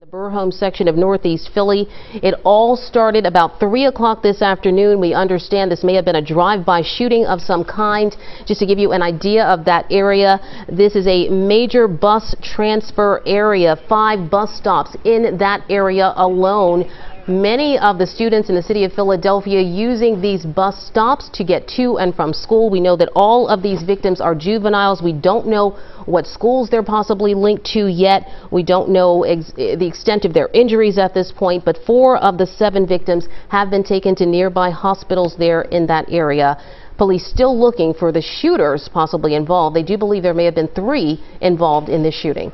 The Burholme section of Northeast Philly. It all started about 3 o'clock this afternoon. We understand this may have been a drive-by shooting of some kind. Just to give you an idea of that area, this is a major bus transfer area. 5 bus stops in that area alone. Many of the students in the city of Philadelphia using these bus stops to get to and from school. We know that all of these victims are juveniles. We don't know what schools they're possibly linked to yet. We don't know the extent of their injuries at this point, but 4 of the 7 victims have been taken to nearby hospitals there in that area. Police still looking for the shooters possibly involved. They do believe there may have been 3 involved in this shooting.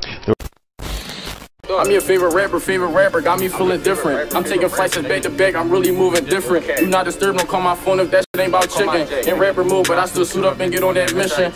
I'm your favorite rapper, got me feeling different. I'm taking flights from back to back, I'm really moving different. Do not disturb, don't call my phone if that shit ain't about chicken. In rapper mode, but I still suit up and get on that mission.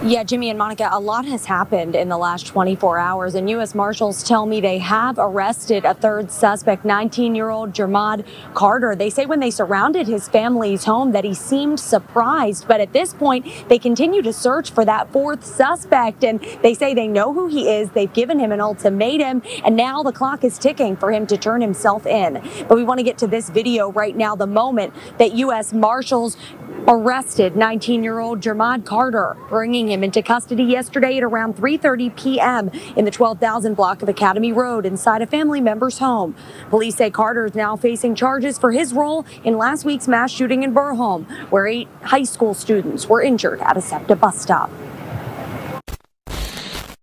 Yeah, Jimmy and Monica, a lot has happened in the last 24 hours, and U.S. Marshals tell me they have arrested a 3rd suspect, 19-year-old Jermad Carter. They say when they surrounded his family's home that he seemed surprised, but at this point, they continue to search for that 4th suspect, and they say they know who he is. They've given him an ultimatum, and now the clock is ticking for him to turn himself in. But we want to get to this video right now, the moment that U.S. Marshals arrested 19-year-old Jermad Carter, bringing him into custody yesterday at around 3:30 p.m. in the 12,000 block of Academy Road inside a family member's home. Police say Carter is now facing charges for his role in last week's mass shooting in Burholme, where 8 high school students were injured at a SEPTA bus stop.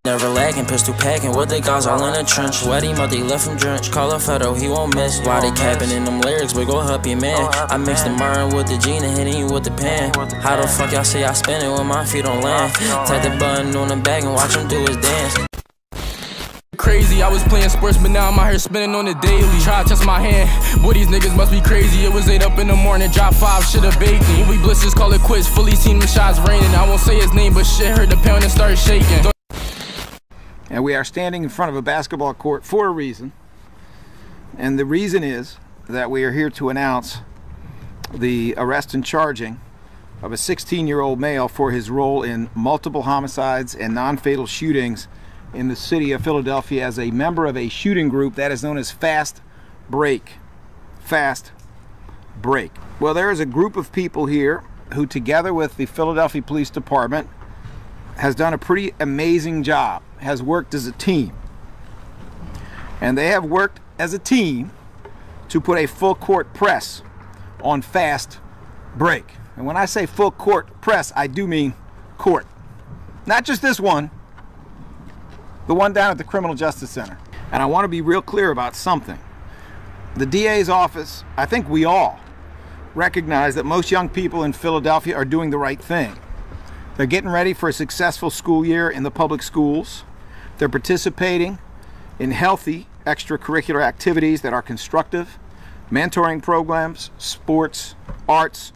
Never lagging, pistol packing, what they guys all in a trench. Wet him up, they left him drenched. Call a photo, he won't miss. Why they capping in them lyrics, but go help your man. I mixed the Myron with the Gene and hitting you with the pan. How the fuck y'all say I spin it when my feet on land? Tap the button on the back and watch him do his dance. Crazy, I was playing sports, but now I'm out here spinning on the daily. Try to test my hand, boy, these niggas must be crazy. It was 8 up in the morning, drop 5, should've baked me. We blitzers, call it quits, fully seen them shots raining. I won't say his name, but shit heard the pound and started shaking. And we are standing in front of a basketball court for a reason. And the reason is that we are here to announce the arrest and charging of a 16-year-old male for his role in multiple homicides and non-fatal shootings in the city of Philadelphia as a member of a shooting group that is known as FastBreak. FastBreak. Well, there is a group of people here who, together with the Philadelphia Police Department, has done a pretty amazing job, has worked as a team. And they have worked as a team to put a full court press on FastBreak. And when I say full court press, I do mean court. Not just this one, the one down at the Criminal Justice Center. And I want to be real clear about something. The DA's office, I think we all recognize that most young people in Philadelphia are doing the right thing. They're getting ready for a successful school year in the public schools. They're participating in healthy extracurricular activities that are constructive, mentoring programs, sports, arts,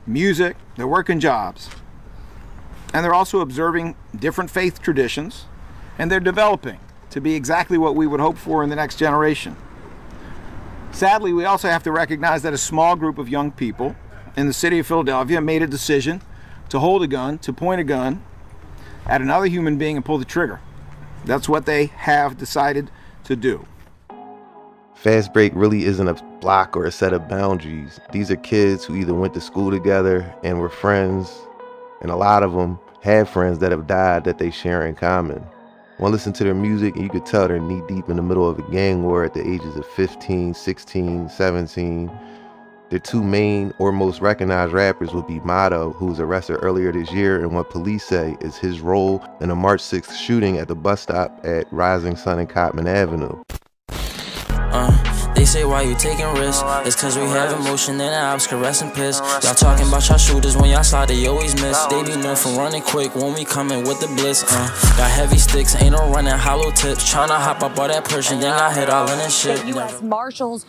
music. They're working jobs. And they're also observing different faith traditions, and they're developing to be exactly what we would hope for in the next generation. Sadly, we also have to recognize that a small group of young people in the city of Philadelphia made a decision to hold a gun, to point a gun at another human being and pull the trigger. That's what they have decided to do. FastBreak really isn't a block or a set of boundaries. These are kids who either went to school together and were friends, and a lot of them have friends that have died that they share in common. One listen to their music and you could tell they're knee deep in the middle of a gang war at the ages of 15, 16, 17. Their 2 main or most recognized rappers would be Motto, who was arrested earlier this year, and what police say is his role in a March 6th shooting at the bus stop at Rising Sun and Cotman Avenue. They say why you taking risks, it's cause we have emotion and the ops caress and piss. Y'all talking about y'all shooters, when y'all slide they always miss. They be known for running quick when we coming with the bliss. Got heavy sticks, ain't no running hollow tips. Tryna hop up all that Persian, then I hit all in that shit. U.S. Marshals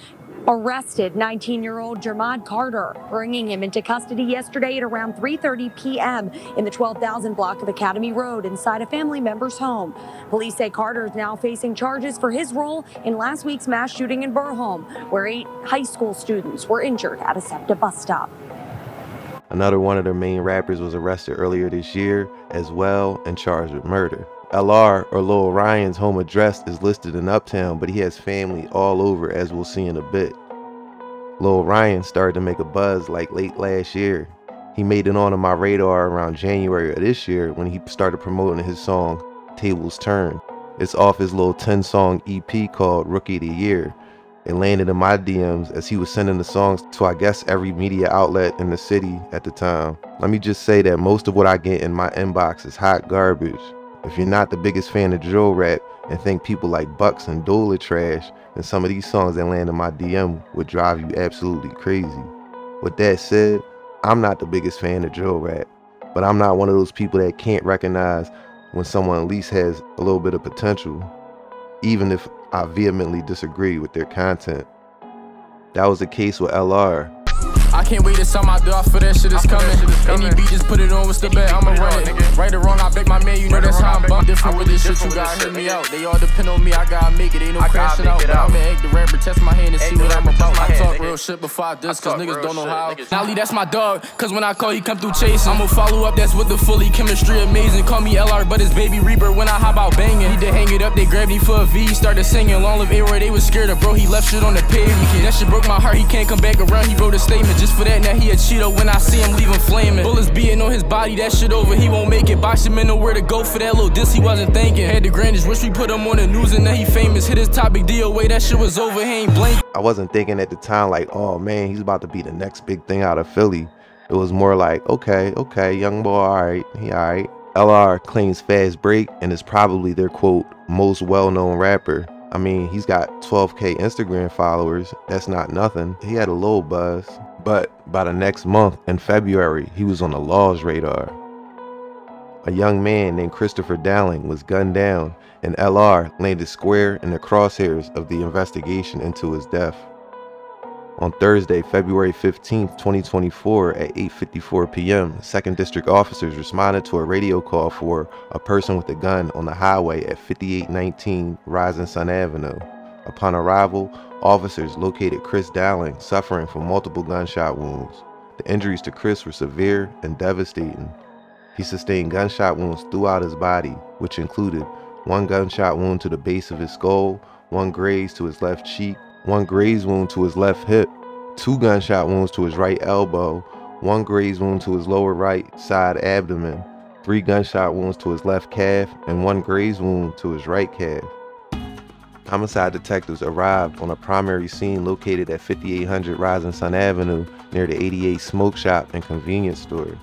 arrested 19-year-old Jermad Carter, bringing him into custody yesterday at around 3:30 p.m. in the 12,000 block of Academy Road inside a family member's home. Police say Carter is now facing charges for his role in last week's mass shooting in Burholme, where 8 high school students were injured at a SEPTA bus stop. Another one of their main rappers was arrested earlier this year as well and charged with murder. LR, or Lil Ryan's home address is listed in Uptown, but he has family all over, as we'll see in a bit. Lil Ryan started to make a buzz like late last year. He made it onto my radar around January of this year when he started promoting his song, Tables Turn. It's off his little 10-song EP called Rookie of the Year. It landed in my DMs as he was sending the songs to, I guess, every media outlet in the city at the time. Let me just say that most of what I get in my inbox is hot garbage. If you're not the biggest fan of drill rap and think people like Bucks and Dole are trash, then some of these songs that land in my DM would drive you absolutely crazy. With that said, I'm not the biggest fan of drill rap, but I'm not one of those people that can't recognize when someone at least has a little bit of potential, even if I vehemently disagree with their content. That was the case with LR. I can't wait to sell my door for that shit is coming. Any beat, just put it on, what's the bet? I'ma run it. Right or wrong, I beg my man, you know that's how I'm bummed. Different with this shit, you gotta hit me out. They all depend on me, I gotta make it. Ain't no crashing out, but I'ma egg the rapper, test my hand and see what I'm about. I talk real shit before I diss, cause niggas don't know how. Nolly, that's my dog, cause when I call, he come through chasing. I'ma follow up, that's with the fully chemistry amazing. Call me LR, but it's Baby Reaper when I hop out banging. He did hang it up, they grabbed me for a V, started singing. Long live A-Roy, they was scared of bro, he left shit on the pavement. That shit broke my heart, he can't come back around. He wrote a statement just for that, now he a Cheeto when I see him leave him flaming. Bullets beating on his body, that shit over, he won't make it. Box him in nowhere to go for that little diss he wasn't thinking. Had the grandest, wish we put him on the news and then he famous. Hit his topic DOA, that shit was over, he ain't blink. I wasn't thinking at the time like, oh man, he's about to be the next big thing out of Philly. It was more like, okay, young boy, alright, he alright. LR claims FastBreak and is probably their quote, most well-known rapper. I mean, he's got 12K Instagram followers, that's not nothing. He had a little buzz. But by the next month, in February, he was on the law's radar. A young man named Christopher Dowling was gunned down, and LR landed square in the crosshairs of the investigation into his death. On Thursday, February 15, 2024 at 8:54 p.m., 2nd District officers responded to a radio call for a person with a gun on the highway at 5819 Rising Sun Avenue. Upon arrival, officers located Chris Dowling suffering from multiple gunshot wounds. The injuries to Chris were severe and devastating. He sustained gunshot wounds throughout his body, which included one gunshot wound to the base of his skull, one graze to his left cheek, one graze wound to his left hip, two gunshot wounds to his right elbow, one graze wound to his lower right side abdomen, three gunshot wounds to his left calf, and one graze wound to his right calf. Homicide detectives arrived on a primary scene located at 5800 Rising Sun Avenue near the 88 Smoke Shop and convenience store.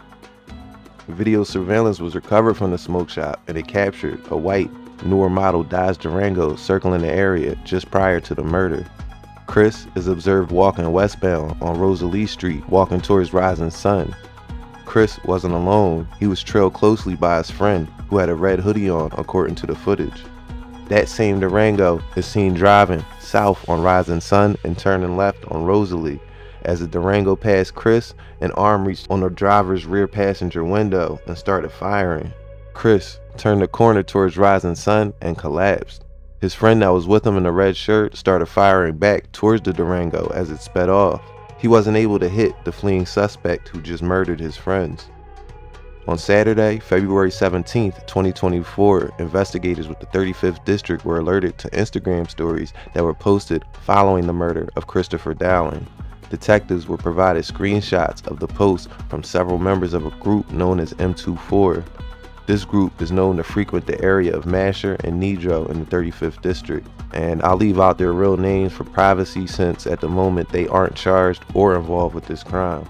Video surveillance was recovered from the smoke shop and it captured a white, newer model Dodge Durango circling the area just prior to the murder. Chris is observed walking westbound on Rosalie Street, walking towards Rising Sun. Chris wasn't alone, he was trailed closely by his friend who had a red hoodie on according to the footage. That same Durango is seen driving south on Rising Sun and turning left on Rosalie. As the Durango passed Chris, an arm reached on the driver's rear passenger window and started firing. Chris turned the corner towards Rising Sun and collapsed. His friend that was with him in the red shirt started firing back towards the Durango as it sped off. He wasn't able to hit the fleeing suspect who just murdered his friends. On Saturday, February 17, 2024, investigators with the 35th District were alerted to Instagram stories that were posted following the murder of Christopher Dowling. Detectives were provided screenshots of the posts from several members of a group known as M24. This group is known to frequent the area of Masher and Nidro in the 35th District, and I'll leave out their real names for privacy since at the moment they aren't charged or involved with this crime.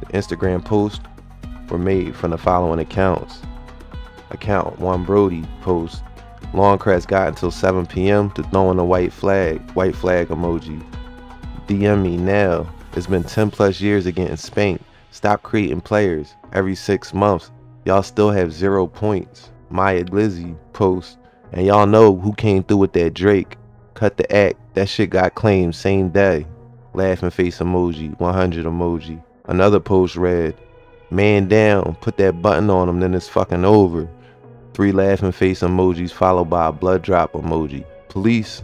The Instagram posts were made from the following accounts. Account 1 Brody post, Longcrest got until 7 p.m. to throwing a white flag emoji. DM me now, it's been 10 plus years of getting spanked. Stop creating players. Every 6 months, y'all still have 0 points. Maya Glizzy post, and y'all know who came through with that Drake. Cut the act, that shit got claimed same day. Laughing face emoji, 100 emoji. Another post read, man down, put that button on him, then it's fucking over. 3 laughing face emojis followed by a blood drop emoji. Police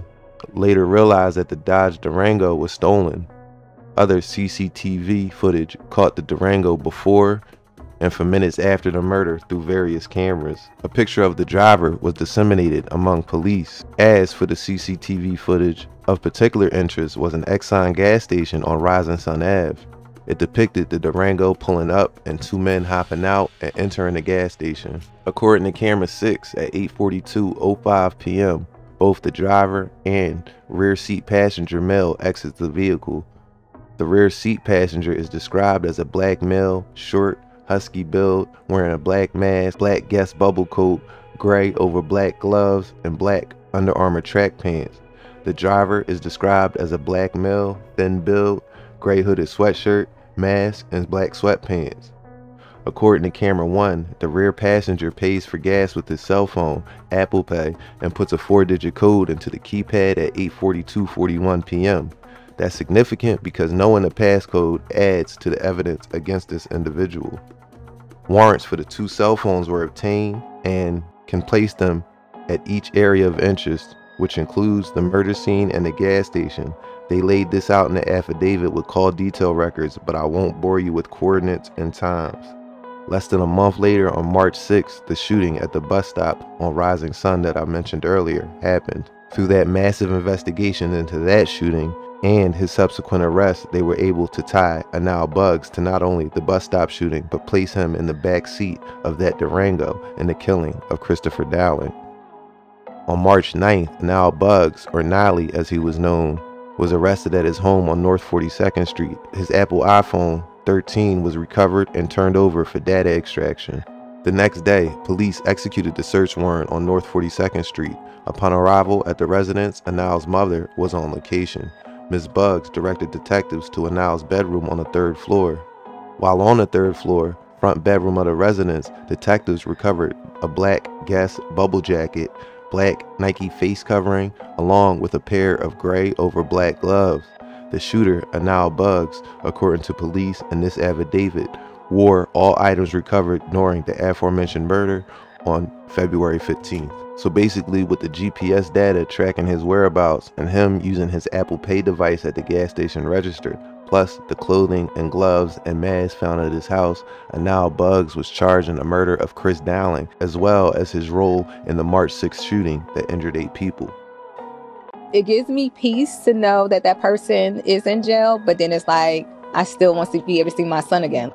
later realized that the Dodge Durango was stolen. Other CCTV footage caught the Durango before and for minutes after the murder through various cameras. A picture of the driver was disseminated among police. As for the CCTV footage, of particular interest was an Exxon gas station on Rising Sun Ave. It depicted the Durango pulling up and two men hopping out and entering the gas station. According to camera 6 at 8:42:05 p.m., both the driver and rear seat passenger male exits the vehicle. The rear seat passenger is described as a black male, short, husky build, wearing a black mask, black Guess bubble coat, gray over black gloves, and black Under Armour track pants. The driver is described as a black male, thin build, gray hooded sweatshirt, mask, and black sweatpants. According to camera 1, the rear passenger pays for gas with his cell phone, Apple Pay, and puts a 4-digit code into the keypad at 8:42:41 p.m. That's significant because knowing the passcode adds to the evidence against this individual. Warrants for the two cell phones were obtained and can place them at each area of interest, which includes the murder scene and the gas station. They laid this out in the affidavit with call detail records, but I won't bore you with coordinates and times. Less than a month later, on March 6th, the shooting at the bus stop on Rising Sun that I mentioned earlier happened. Through that massive investigation into that shooting and his subsequent arrest, they were able to tie Anal Buggs to not only the bus stop shooting, but place him in the back seat of that Durango in the killing of Christopher Dowling. On March 9th, Anal Buggs, or Nolly as he was known, was arrested at his home on North 42nd Street. His Apple iPhone 13 was recovered and turned over for data extraction. The next day, police executed the search warrant on North 42nd Street. Upon arrival at the residence, Anal's mother was on location. Ms. Buggs directed detectives to Anal's bedroom on the 3rd floor. While on the 3rd floor, front bedroom of the residence, detectives recovered a black Guess bubble jacket, black Nike face covering, along with a pair of gray over black gloves. The shooter, Anal Buggs, according to police in this affidavit, wore all items recovered during the aforementioned murder on February 15th. So basically, with the GPS data tracking his whereabouts and him using his Apple Pay device at the gas station register, plus the clothing and gloves and mask found at his house, Anal Buggs was charged in the murder of Chris Dowling, as well as his role in the March 6th shooting that injured 8 people. It gives me peace to know that that person is in jail, but then it's like, I still want to be able to see my son again.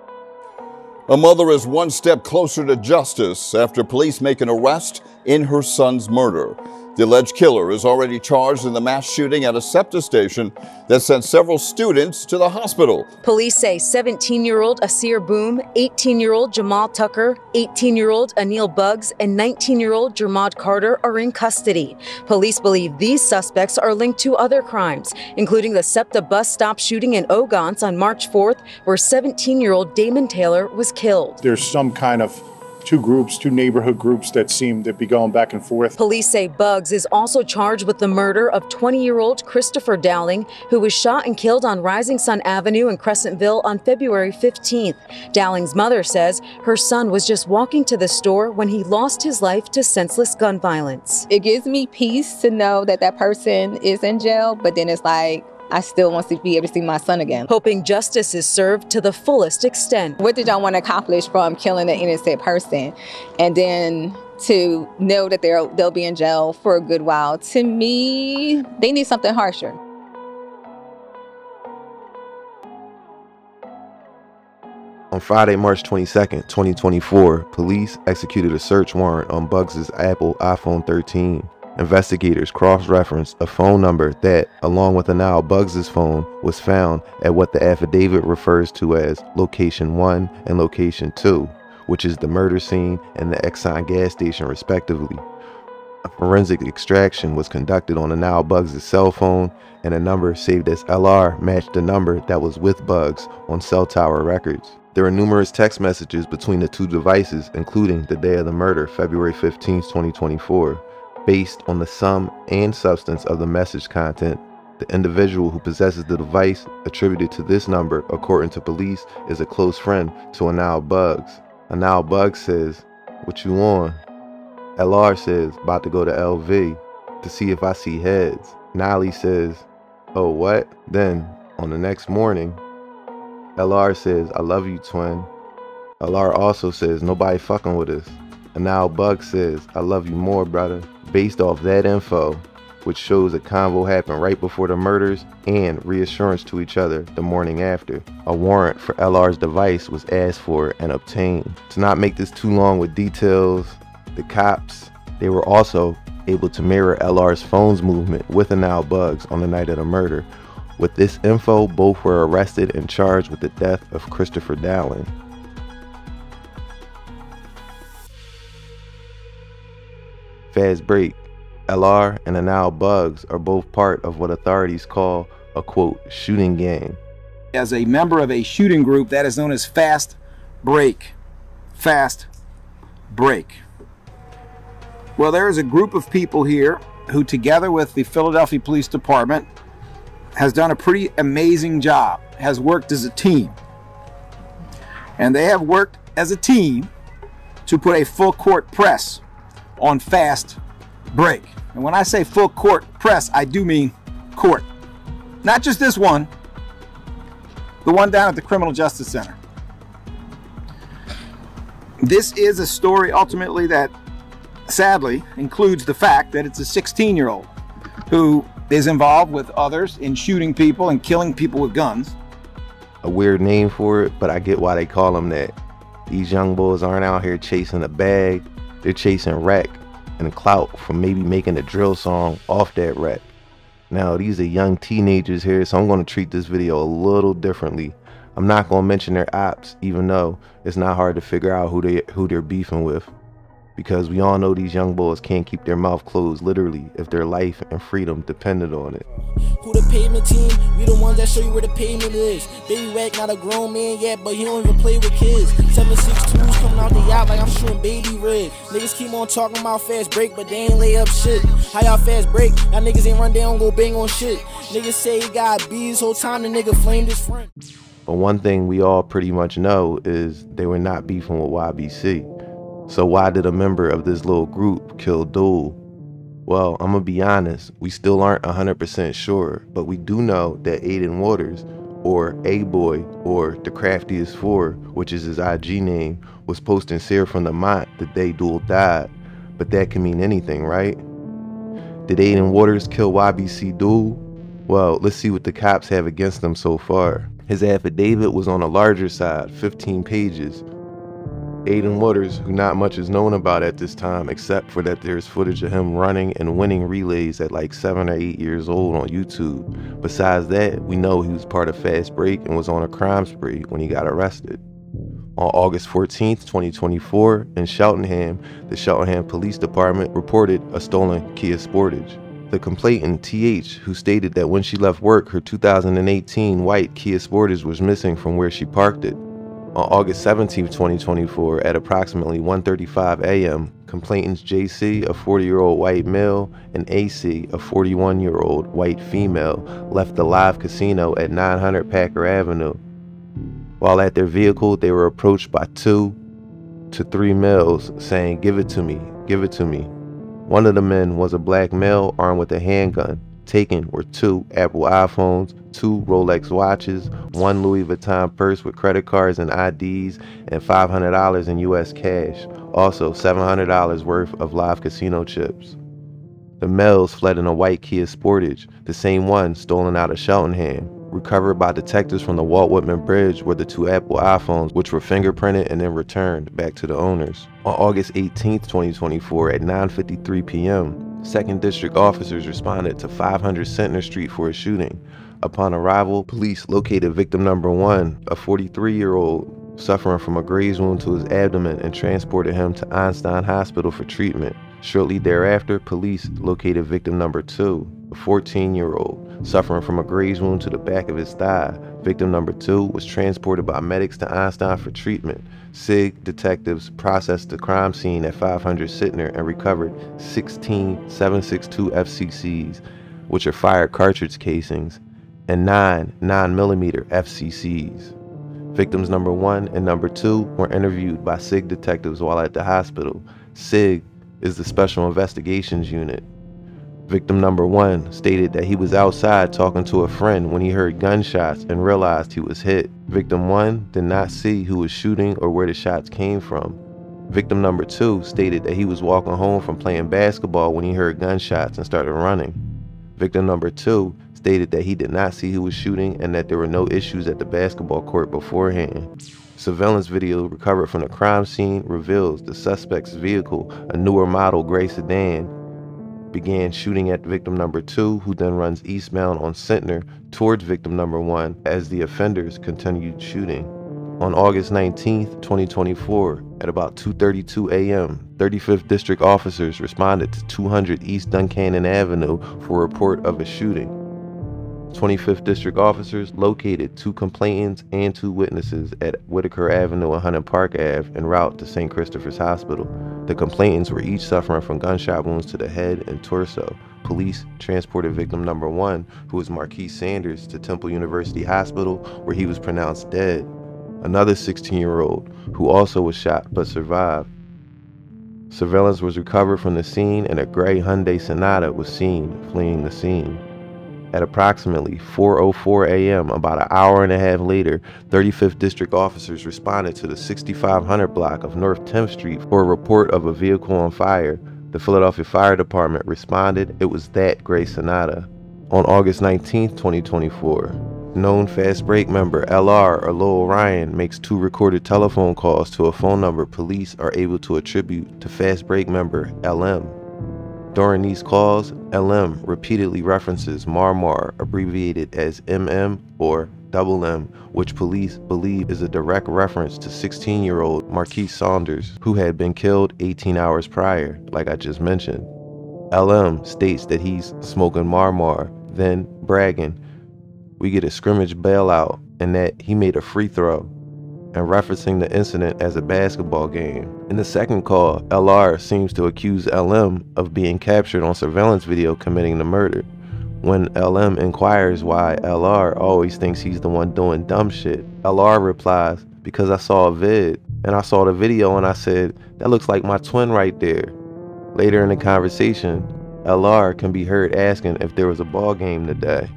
A mother is one step closer to justice after police make an arrest in her son's murder. The alleged killer is already charged in the mass shooting at a SEPTA station that sent several students to the hospital. Police say 17-year-old Asir Boom, 18-year-old Jamal Tucker, 18-year-old Anil Buggs, and 19-year-old Jermad Carter are in custody. Police believe these suspects are linked to other crimes, including the SEPTA bus stop shooting in Ogons on March 4th, where 17-year-old Damon Taylor was killed. There's some kind of two neighborhood groups that seem to be going back and forth. Police say Buggs is also charged with the murder of 20-year-old Christopher Dowling, who was shot and killed on Rising Sun Avenue in Crescentville on February 15th. Dowling's mother says her son was just walking to the store when he lost his life to senseless gun violence. It gives me peace to know that that person is in jail, but then it's like, I still want to be able to see my son again. Hoping justice is served to the fullest extent. What did y'all want to accomplish from killing an innocent person? And then to know that they'll be in jail for a good while. To me, they need something harsher. On Friday, March 22nd, 2024, police executed a search warrant on Buggs' Apple iPhone 13. Investigators cross-referenced a phone number that, along with Anal Buggs' phone, was found at what the affidavit refers to as Location 1 and Location 2, which is the murder scene and the Exxon gas station, respectively. A forensic extraction was conducted on Anal Buggs' cell phone, and a number saved as LR matched the number that was with Buggs on cell tower records. There are numerous text messages between the two devices, including the day of the murder, February 15, 2024. Based on the sum and substance of the message content, the individual who possesses the device attributed to this number, according to police, is a close friend to Anal Buggs. Anal Buggs says, "What you on?" LR says, "About to go to LV to see if I see heads." Nolly says, "Oh, what?" Then, on the next morning, LR says, "I love you, twin." LR also says, nobody fucking with us. And now Bug says, I love you more, brother. Based off that info, which shows a convo happened right before the murders and reassurance to each other the morning after, a warrant for LR's device was asked for and obtained. To not make this too long with details, the cops, they were also able to mirror LR's phone's movement with Anal Bugs on the night of the murder. With this info, both were arrested and charged with the death of Christopher Dowling. FastBreak, LR and Anal Bugs are both part of what authorities call a, quote, shooting gang. As a member of a shooting group that is known as FastBreak. FastBreak. Well, there is a group of people here who, together with the Philadelphia Police Department, has done a pretty amazing job, has worked as a team. And they have worked as a team to put a full court press on FastBreak. And when I say full court press, I do mean court. Not just this one, the one down at the Criminal Justice Center. This is a story ultimately that sadly includes the fact that it's a 16-year-old who is involved with others in shooting people and killing people with guns. A weird name for it, but I get why they call them that. These young boys aren't out here chasing a bag, they're chasing wreck and clout from maybe making a drill song off that wreck. Now, these are young teenagers here, so I'm going to treat this video a little differently. I'm not going to mention their ops, even though it's not hard to figure out who they're beefing with. Because we all know these young boys can't keep their mouth closed literally if their life and freedom depended on it. Who the pavement team? We the ones that show you where the pavement is. Baby Wack not a grown man yet, but he don't even play with kids. 7.62s coming out the yacht like I'm shooting baby red. Niggas keep on talking about FastBreak, but they ain't lay up shit. How y'all FastBreak? Y'all niggas ain't run down, go bang on shit. Niggas say he got bees, whole time the nigga flamed his friend. But one thing we all pretty much know is they were not beefing with YBC. So why did a member of this little group kill Duel? Well, I'm gonna be honest, we still aren't 100% sure, but we do know that Aiden Waters, or A-Boy, or The Craftiest 4, which is his IG name, was posting Sarah from the Mont the day Duel died. But that can mean anything, right? Did Aiden Waters kill YBC Duel? Well, let's see what the cops have against him so far. His affidavit was on a larger side, 15 pages. Aiden Waters, who not much is known about at this time except for that there's footage of him running and winning relays at like 7 or 8 years old on YouTube. Besides that, we know he was part of FastBreak and was on a crime spree when he got arrested. On August 14th, 2024, in Cheltenham, the Cheltenham Police Department reported a stolen Kia Sportage. The complainant, TH, who stated that when she left work, her 2018 white Kia Sportage was missing from where she parked it. On August 17, 2024, at approximately 1:35 a.m., complainants JC, a 40-year-old white male, and AC, a 41-year-old white female, left the live casino at 900 Packer Avenue. While at their vehicle, they were approached by 2 to 3 males saying, "Give it to me, give it to me." One of the men was a black male armed with a handgun. Taken were 2 Apple iPhones, 2 Rolex watches, 1 Louis Vuitton purse with credit cards and IDs, and $500 in US cash. Also, $700 worth of live casino chips. The males fled in a white Kia Sportage, the same one stolen out of Cheltenham. Recovered by detectives from the Walt Whitman Bridge were the 2 Apple iPhones, which were fingerprinted and then returned back to the owners. On August 18, 2024, at 9:53 p.m., 2nd District officers responded to 500 Centner Street for a shooting. Upon arrival, police located victim number 1, a 43-year-old suffering from a graze wound to his abdomen, and transported him to Einstein Hospital for treatment. Shortly thereafter, police located victim number 2, a 14-year-old suffering from a graze wound to the back of his thigh. Victim number 2 was transported by medics to Einstein for treatment. SIG detectives processed the crime scene at 500 Sittner and recovered 16 7.62 FCCs, which are fired cartridge casings, and 9 9mm FCCs. Victims number 1 and number 2 were interviewed by SIG detectives while at the hospital. SIG is the Special Investigations Unit. Victim number 1 stated that he was outside talking to a friend when he heard gunshots and realized he was hit. Victim 1 did not see who was shooting or where the shots came from. Victim number 2 stated that he was walking home from playing basketball when he heard gunshots and started running. Victim number 2 stated that he did not see who was shooting and that there were no issues at the basketball court beforehand. Surveillance video recovered from the crime scene reveals the suspect's vehicle, a newer model gray sedan, began shooting at victim number 2, who then runs eastbound on Centner towards victim number 1 as the offenders continued shooting. On August 19, 2024, at about 2:32 a.m., 35th District officers responded to 200 East Duncannon Avenue for a report of a shooting. 25th District officers located 2 complainants and 2 witnesses at Whitaker Avenue and Hunter Park Ave en route to St. Christopher's Hospital. The complainants were each suffering from gunshot wounds to the head and torso. Police transported victim number 1, who was Marquise Sanders, to Temple University Hospital, where he was pronounced dead. Another 16-year-old, who also was shot but survived. Surveillance was recovered from the scene and a gray Hyundai Sonata was seen fleeing the scene. At approximately 4:04 a.m., about an hour and a half later, 35th District officers responded to the 6500 block of North 10th Street for a report of a vehicle on fire. The Philadelphia Fire Department responded it was that gray Sonata. On August 19, 2024, known FastBreak member LR or Lil Ryan makes 2 recorded telephone calls to a phone number police are able to attribute to FastBreak member LM. During these calls, LM repeatedly references Marmar, abbreviated as MM or Double M, which police believe is a direct reference to 16-year-old Marquise Saunders, who had been killed 18 hours prior, like I just mentioned. LM states that he's smoking Marmar, then bragging, "We get a scrimmage bailout," and that he made a free throw, and referencing the incident as a basketball game. In the second call, LR seems to accuse LM of being captured on surveillance video committing the murder. When LM inquires why LR always thinks he's the one doing dumb shit, LR replies, "Because I saw a vid, and I saw the video and I said, that looks like my twin right there." Later in the conversation, LR can be heard asking if there was a ball game today.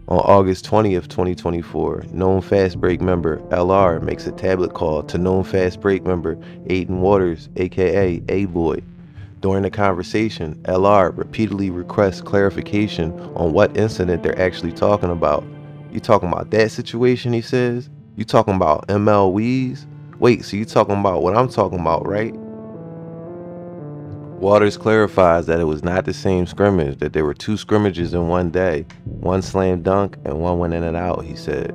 On August 20th, 2024, known FastBreak member LR makes a tablet call to known FastBreak member Aiden Waters, aka A-Boy. During the conversation, LR repeatedly requests clarification on what incident they're actually talking about. "You talking about that situation?" he says. "You talking about ML Weez? Wait, so you talking about what I'm talking about, right?" Waters clarifies that it was not the same scrimmage, that there were 2 scrimmages in one day. One slam dunk and one went in and out, he said.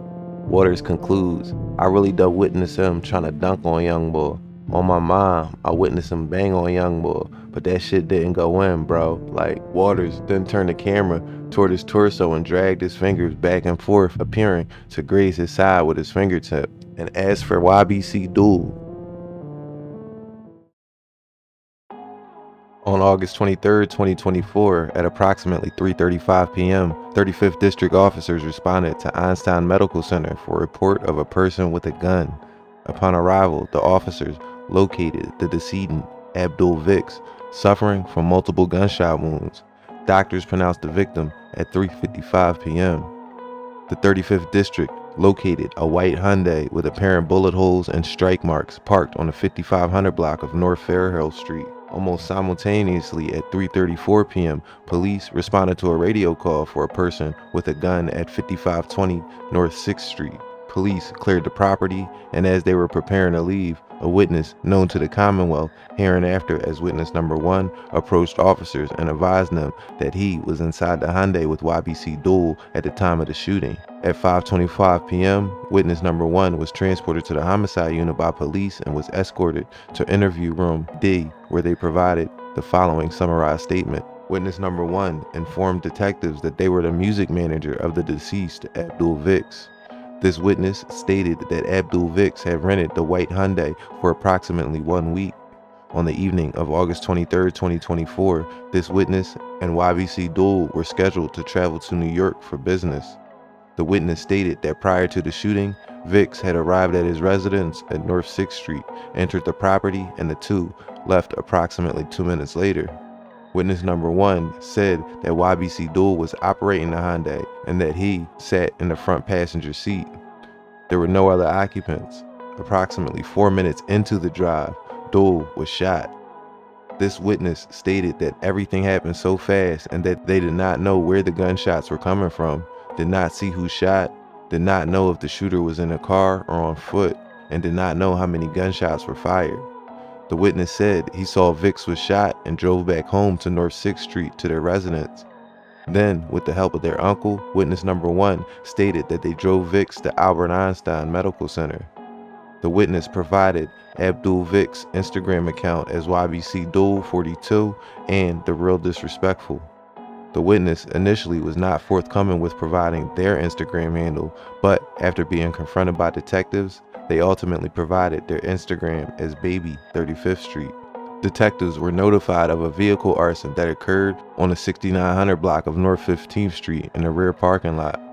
Waters concludes, "I really done witnessed him trying to dunk on young boy. On my mom, I witnessed him bang on young boy, but that shit didn't go in, bro." Like, Waters then turned the camera toward his torso and dragged his fingers back and forth, appearing to graze his side with his fingertip. And as for YBC duel, on August 23, 2024, at approximately 3:35 p.m., 35th District officers responded to Einstein Medical Center for a report of a person with a gun. Upon arrival, the officers located the decedent, Abdul Vicks, suffering from multiple gunshot wounds. Doctors pronounced the victim at 3:55 p.m. The 35th District located a white Hyundai with apparent bullet holes and strike marks parked on the 5500 block of North Fairhill Street. Almost simultaneously at 3:34 p.m., police responded to a radio call for a person with a gun at 5520 North 6th Street. Police cleared the property, and as they were preparing to leave, a witness known to the Commonwealth, hereinafter as witness number 1, approached officers and advised them that he was inside the Hyundai with YBC Duel at the time of the shooting. At 5:25 p.m., witness number 1 was transported to the homicide unit by police and was escorted to interview room D, where they provided the following summarized statement. Witness number 1 informed detectives that they were the music manager of the deceased, Abdul Vicks. This witness stated that Abdul Vicks had rented the white Hyundai for approximately 1 week. On the evening of August 23, 2024, this witness and YBC Duel were scheduled to travel to New York for business. The witness stated that prior to the shooting, Vicks had arrived at his residence at North 6th Street, entered the property, and the two left approximately 2 minutes later. Witness number 1 said that YBC Duel was operating the Hyundai and that he sat in the front passenger seat. There were no other occupants. Approximately 4 minutes into the drive, Duel was shot. This witness stated that everything happened so fast and that they did not know where the gunshots were coming from, did not see who shot, did not know if the shooter was in a car or on foot, and did not know how many gunshots were fired. The witness said he saw Vicks was shot and drove back home to North 6th Street to their residence. Then, with the help of their uncle, witness number 1 stated that they drove Vicks to Albert Einstein Medical Center. The witness provided Abdul Vic's Instagram account as YBC Duel 42 and The Real Disrespectful. The witness initially was not forthcoming with providing their Instagram handle, but after being confronted by detectives, they ultimately provided their Instagram as Baby 35th Street. Detectives were notified of a vehicle arson that occurred on the 6900 block of North 15th Street in the rear parking lot.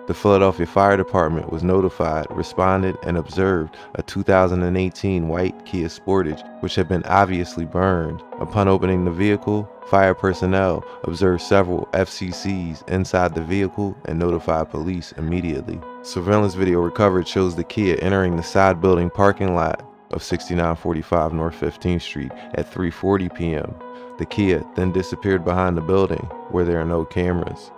The Philadelphia Fire Department was notified, responded, and observed a 2018 white Kia Sportage which had been obviously burned. Upon opening the vehicle, fire personnel observed several FCCs inside the vehicle and notified police immediately. Surveillance video recovered shows the Kia entering the side building parking lot of 6945 North 15th Street at 3:40 p.m. The Kia then disappeared behind the building where there are no cameras.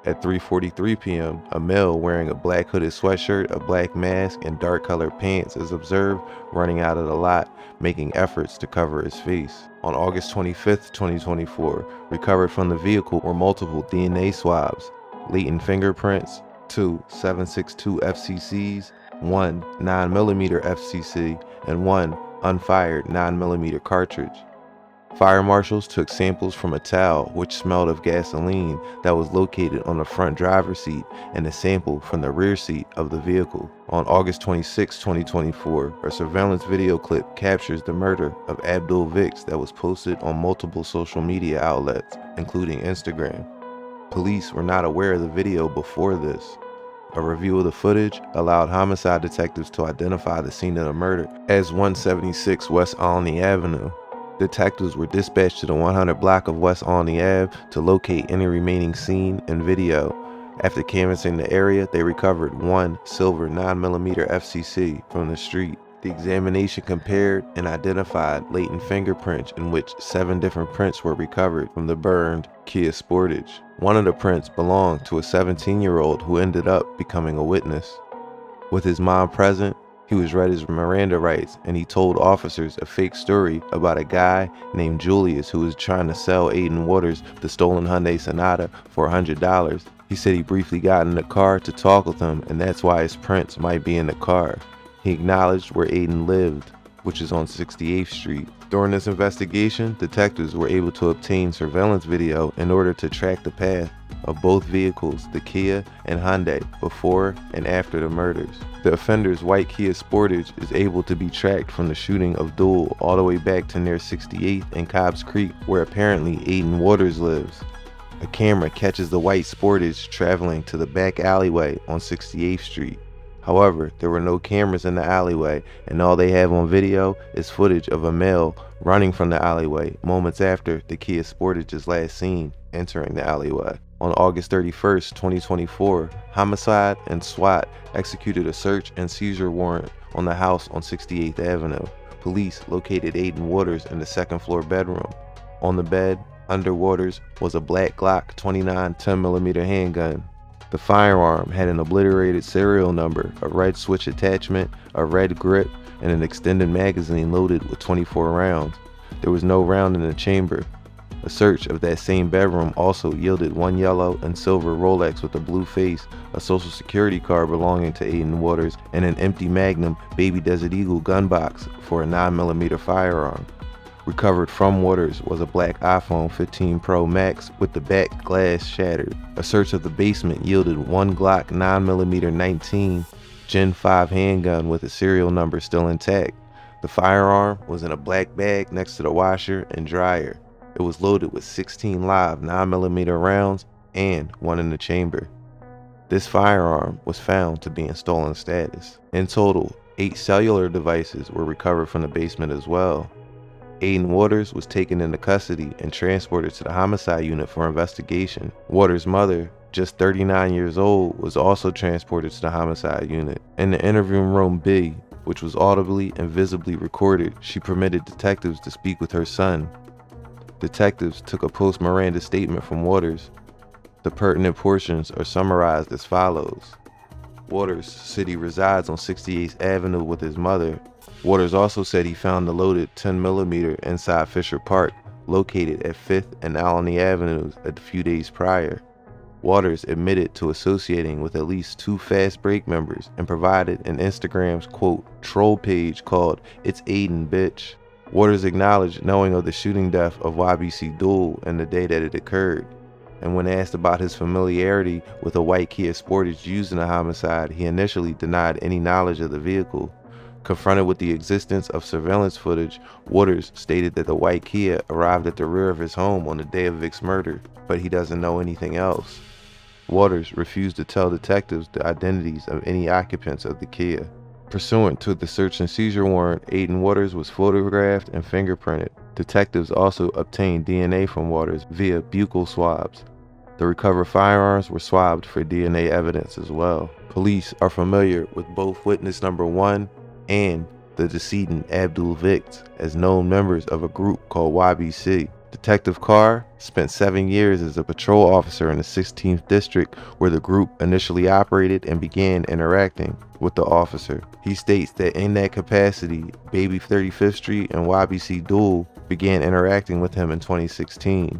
At 3:43 p.m., a male wearing a black hooded sweatshirt, a black mask, and dark colored pants is observed running out of the lot, making efforts to cover his face. On August 25, 2024, recovered from the vehicle were multiple DNA swabs, latent fingerprints, 2 7.62 FCCs, 1 9mm FCC, and 1 unfired 9mm cartridge. Fire marshals took samples from a towel which smelled of gasoline that was located on the front driver's seat and a sample from the rear seat of the vehicle. On August 26, 2024, a surveillance video clip captures the murder of Abdul Vicks that was posted on multiple social media outlets, including Instagram. Police were not aware of the video before this. A review of the footage allowed homicide detectives to identify the scene of the murder as 176 West Olney Avenue. Detectives were dispatched to the 100 block of West Olney Ave to locate any remaining scene and video. After canvassing the area, they recovered 1 silver 9mm FCC from the street. The examination compared and identified latent fingerprints in which 7 different prints were recovered from the burned Kia Sportage. One of the prints belonged to a 17-year-old who ended up becoming a witness. With his mom present, he was read his Miranda rights and he told officers a fake story about a guy named Julius who was trying to sell Aiden Waters the stolen Hyundai Sonata for $100. He said he briefly got in the car to talk with him and that's why his prints might be in the car. He acknowledged where Aiden lived, which is on 68th Street. During this investigation, detectives were able to obtain surveillance video in order to track the path of both vehicles, the Kia and Hyundai, before and after the murders. The offender's white Kia Sportage is able to be tracked from the shooting of Duel all the way back to near 68th and Cobbs Creek, where apparently Aiden Waters lives. A camera catches the white Sportage traveling to the back alleyway on 68th Street. However, there were no cameras in the alleyway, and all they have on video is footage of a male running from the alleyway moments after the Kia Sportage is last seen entering the alleyway. On August 31st, 2024, Homicide and SWAT executed a search and seizure warrant on the house on 68th Avenue. Police located Aiden Waters in the second floor bedroom. On the bed, under Waters, was a black Glock 29 10mm handgun. The firearm had an obliterated serial number, a red switch attachment, a red grip, and an extended magazine loaded with 24 rounds. There was no round in the chamber. A search of that same bedroom also yielded 1 yellow and silver Rolex with a blue face, a social security card belonging to Aiden Waters, and an empty Magnum Baby Desert Eagle gun box for a 9mm firearm. Recovered from Waters was a black iPhone 15 Pro Max with the back glass shattered. A search of the basement yielded 1 Glock 9mm 19 Gen 5 handgun with a serial number still intact. The firearm was in a black bag next to the washer and dryer. It was loaded with 16 live 9mm rounds and 1 in the chamber. This firearm was found to be in stolen status. In total, 8 cellular devices were recovered from the basement as well. Aiden Waters was taken into custody and transported to the homicide unit for investigation. Waters' mother, just 39 years old, was also transported to the homicide unit. In the interview room B, which was audibly and visibly recorded, she permitted detectives to speak with her son. Detectives took a post-Miranda statement from Waters. The pertinent portions are summarized as follows. Waters said he resides on 68th Avenue with his mother. Waters also said he found the loaded 10mm inside Fisher Park, located at 5th and Alany Avenues, a few days prior. Waters admitted to associating with at least 2 FastBreak members and provided an Instagram's, quote, troll page called It's Aiden Bitch. Waters acknowledged knowing of the shooting death of YBC Duel and the day that it occurred. And when asked about his familiarity with a white Kia Sportage used in the homicide, he initially denied any knowledge of the vehicle. Confronted with the existence of surveillance footage, Waters stated that the white Kia arrived at the rear of his home on the day of Vic's murder, but he doesn't know anything else. Waters refused to tell detectives the identities of any occupants of the Kia. Pursuant to the search and seizure warrant, Aiden Waters was photographed and fingerprinted. Detectives also obtained DNA from Waters via buccal swabs. The recovered firearms were swabbed for DNA evidence as well. Police are familiar with both witness number 1 and the decedent Abdul Vicks as known members of a group called YBC. Detective Carr spent 7 years as a patrol officer in the 16th District, where the group initially operated and began interacting with the officer. He states that in that capacity, Baby 35th Street and YBC Duel began interacting with him in 2016.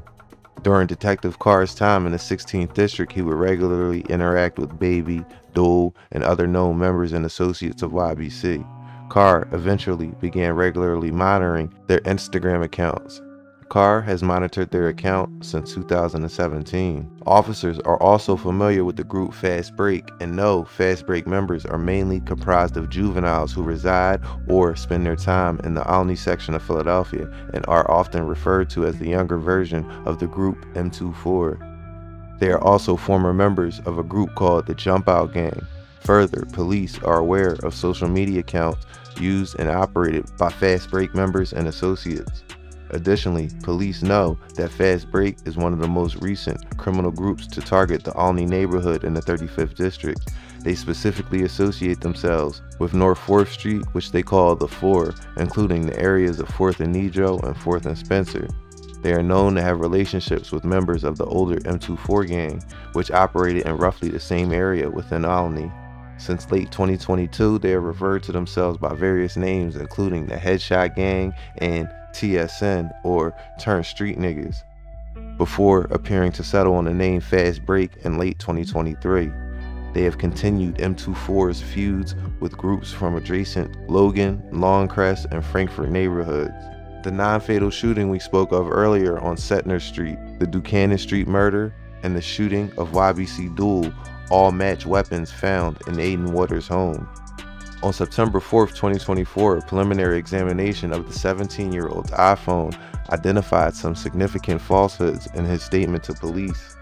During Detective Carr's time in the 16th District, he would regularly interact with Baby, Duel, and other known members and associates of YBC. Carr eventually began regularly monitoring their Instagram accounts. Carr has monitored their account since 2017. Officers are also familiar with the group FastBreak and know FastBreak members are mainly comprised of juveniles who reside or spend their time in the Alany section of Philadelphia and are often referred to as the younger version of the group M24. They are also former members of a group called the Jump Out Gang. Further, police are aware of social media accounts used and operated by FastBreak members and associates. Additionally, police know that FastBreak is one of the most recent criminal groups to target the Alany neighborhood in the 35th District. They specifically associate themselves with North 4th Street, which they call the 4, including the areas of 4th and Nedro and 4th and Spencer. They are known to have relationships with members of the older M24 gang, which operated in roughly the same area within Alany. Since late 2022, they have referred to themselves by various names, including the Headshot Gang and TSN, or Turn Street Niggas, before appearing to settle on the name FastBreak in late 2023. They have continued M24's feuds with groups from adjacent Logan, Longcrest, and Frankfort neighborhoods. The non-fatal shooting we spoke of earlier on Setner Street, the Buchanan Street murder, and the shooting of YBC Duel all match weapons found in Aiden Waters' home. On September 4th, 2024, a preliminary examination of the 17-year-old's iPhone identified some significant falsehoods in his statement to police.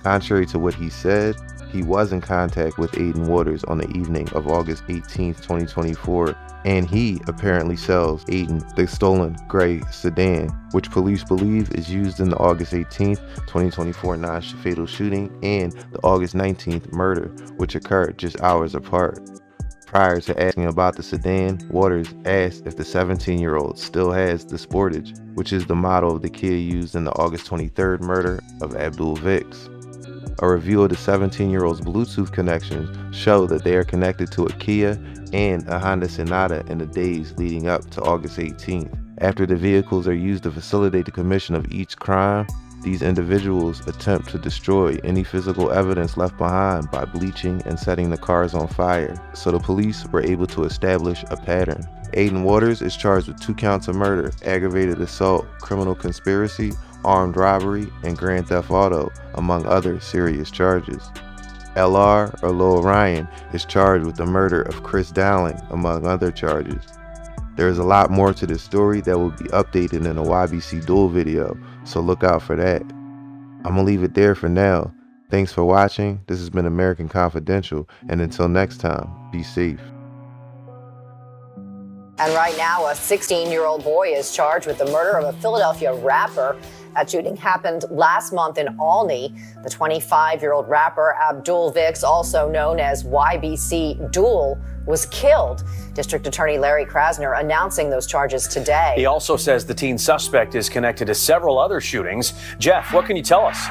Contrary to what he said, he was in contact with Aiden Waters on the evening of August 18th, 2024, and he apparently sells Aiden the stolen gray sedan, which police believe is used in the August 18th, 2024 non-fatal shooting and the August 19th murder, which occurred just hours apart. Prior to asking about the sedan, Waters asked if the 17-year-old still has the Sportage, which is the model of the Kia used in the August 23rd murder of Abdul Vicks. A review of the 17-year-old's Bluetooth connections show that they are connected to a Kia and a Honda Sonata in the days leading up to August 18th. After the vehicles are used to facilitate the commission of each crime, these individuals attempt to destroy any physical evidence left behind by bleaching and setting the cars on fire, so the police were able to establish a pattern. Aiden Waters is charged with 2 counts of murder, aggravated assault, criminal conspiracy, armed robbery, and grand theft auto, among other serious charges. LR, or Lil Ryan, is charged with the murder of Chris Dowling, among other charges. There is a lot more to this story that will be updated in a YBC Duel video, so look out for that. I'm gonna leave it there for now. Thanks for watching. This has been American Confidential, and until next time, be safe. And right now, a 16-year-old boy is charged with the murder of a Philadelphia rapper. That shooting happened last month in Olney. The 25-year-old rapper Abdul Vix, also known as YBC Duel, was killed. District Attorney Larry Krasner announcing those charges today. He also says the teen suspect is connected to several other shootings. Jeff, what can you tell us?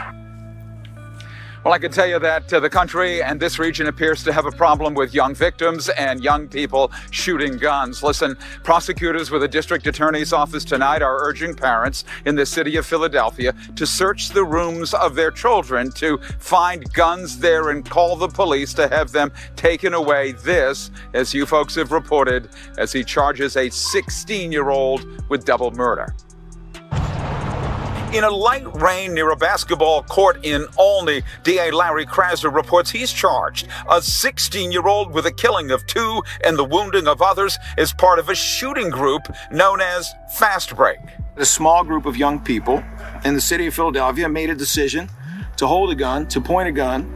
Well, I can tell you that the country and this region appears to have a problem with young victims and young people shooting guns. Listen, prosecutors with the district attorney's office tonight are urging parents in the city of Philadelphia to search the rooms of their children to find guns there and call the police to have them taken away. This, as you folks have reported, as he charges a 16-year-old with double murder. In a light rain near a basketball court in Olney, DA Larry Krasner reports he's charged a 16-year-old with the killing of 2 and the wounding of others as part of a shooting group known as FastBreak. A small group of young people in the city of Philadelphia made a decision to hold a gun, to point a gun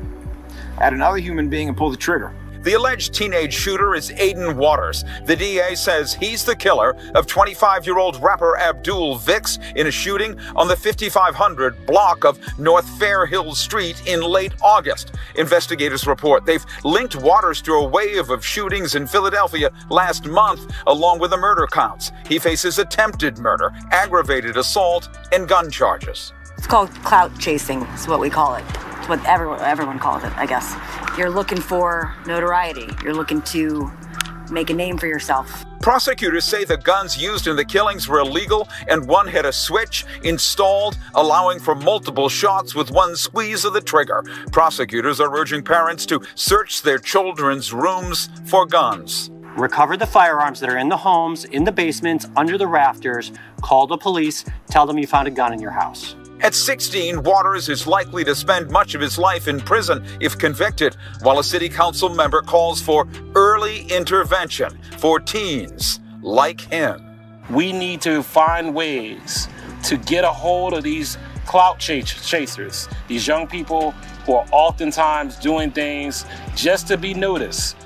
at another human being and pull the trigger. The alleged teenage shooter is Aiden Waters. The DA says he's the killer of 25-year-old rapper Abdul Vix in a shooting on the 5500 block of North Fair Hill Street in late August. Investigators report they've linked Waters to a wave of shootings in Philadelphia last month, along with the murder counts. He faces attempted murder, aggravated assault, and gun charges. It's called clout chasing, is what we call it. It's what everyone calls it, I guess. You're looking for notoriety. You're looking to make a name for yourself. Prosecutors say the guns used in the killings were illegal and one had a switch installed, allowing for multiple shots with one squeeze of the trigger. Prosecutors are urging parents to search their children's rooms for guns. Recover the firearms that are in the homes, in the basements, under the rafters. Call the police. Tell them you found a gun in your house. At 16, Waters is likely to spend much of his life in prison if convicted, while a city council member calls for early intervention for teens like him. We need to find ways to get a hold of these clout chasers, these young people who are oftentimes doing things just to be noticed.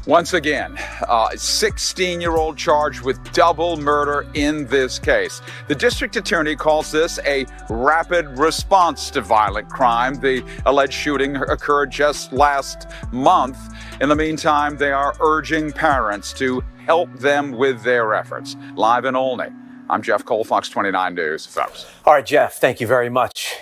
Once again, a 16-year-old charged with double murder in this case. The district attorney calls this a rapid response to violent crime. The alleged shooting occurred just last month. In the meantime, they are urging parents to help them with their efforts. Live in Olney, I'm Jeff Cole, Fox 29 News. Folks. All right, Jeff, thank you very much.